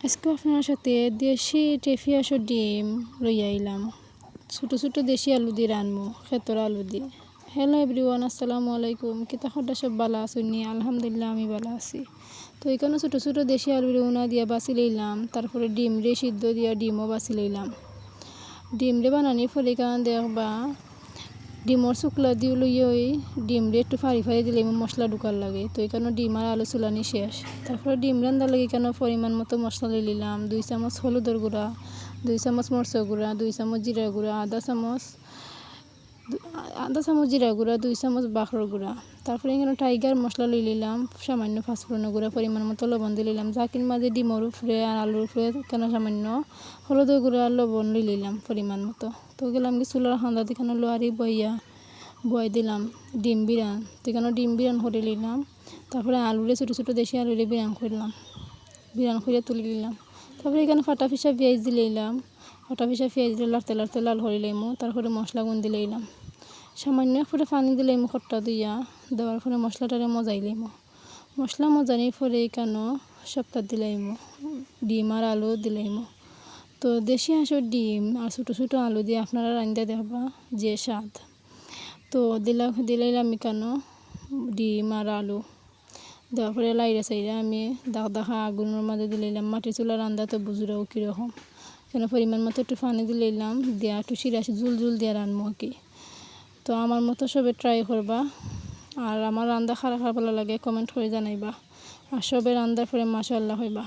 আজকে আপনার সাথে দেশি টেফিয়াসো ডিম লইয়া আইলাম। ছোটো ছোটো দেশি আলু দিয়ে রানমো, খেতর আলু দিয়ে। হ্যালো এভরিওয়ান, আসসালামু আলাইকুম। কিতা খড্ডা সব ভালো আছেন? আলহামদুলিল্লাহ আমি ভালো আছি। তো এখানে ছোটো ছোটো দেশি আলু উনা দিয়া বাছি লইলাম। তারপরে ডিম রে সিদ্ধ দিয়া ডিমও বাছি লইলাম। ডিম রে বানানি ফলে এখানে দেখবা ডিমর শুকলা দিয়ে লইয়া ওই ডিম রে একটু ফাড়ি ফাড়ি দিলে মশলা ঢুকার লাগে। তো এখানে ডিম আর আলু চুলানি শেষ। তারপরে ডিম রান্নার লাগে এখানে পরিমাণ মতো মশলা লই নিলাম। 2 চামচ হলুদের গুঁড়া, 2 চামচ মরচের গুঁড়া, 2 চামচ জিরা গুঁড়া, আধা চামচ জিরা গুঁড়া, 2 চামচ বাখর গুঁড়া। তারপরে এখানে টাইগার মশলা লই নিলাম, সামান্য পাঁচফোড়ন গুঁড়া, পরিমাণ মতো লবণ দিয়ে নিলাম। জাকির মাঝে ডিমর উপরে আর আলুর উপরে কেন সামান্য হলুদের গুঁড়া আর লবণ লই নিলাম পরিমাণ মতো। তো গেলাম কি চুলার হান্দা দেখানো লোয়ারি বয় দিলাম ডিম বিরান। তো এখানে ডিম বিরান করে নিলাম। তারপরে আলুরে ছোটো ছোটো দেশি আলুরে বিরান করে তুলে নিলাম। তারপরে এখানে ফাটা ফিসা পেঁয়াজ দিয়ে নিলাম। ফাটা ফিসা পেঁয়াজ দিয়ে লাড়তে লাড়তে লাল করে লইমু। তারপরে মশলা গুণ দিয়ে নিলাম। সামান্য একটু পানি দিলাম খট্টা দেওয়ার পরে মশলাটারে মজাই লইমু। মশলা মজানির পরে এখানে সবটা দিলাইমু, ডিম আর আলু দিলাইমু। তো দেশি হাঁসের ডিম আর ছোটো ছোটো আলু দিয়ে আপনারা রান্না দেখবা যে স্বাদ। তো দিলাইলাম এখানে ডিম আর আলু দেওয়ার পরে লাইরা চাইরা আমি দেখা আগুনের মাঝে দিলাইলাম। মাটির চুলা রান্না তো বুঝুরাও কীরকম। এখানে পরিমাণ মতো একটু পানি দিলাইলাম, দেওয়া একটু শিরা ঝুল দিয়ে রান্নবো আর কি। তো আমার মতো সবে ট্রাই করবা। আর আমার রান্না খারাপ ভালো লাগে কমেন্ট করে জানাইবা। আর সবে রান্নার পরে মাশাআল্লাহ হইবা।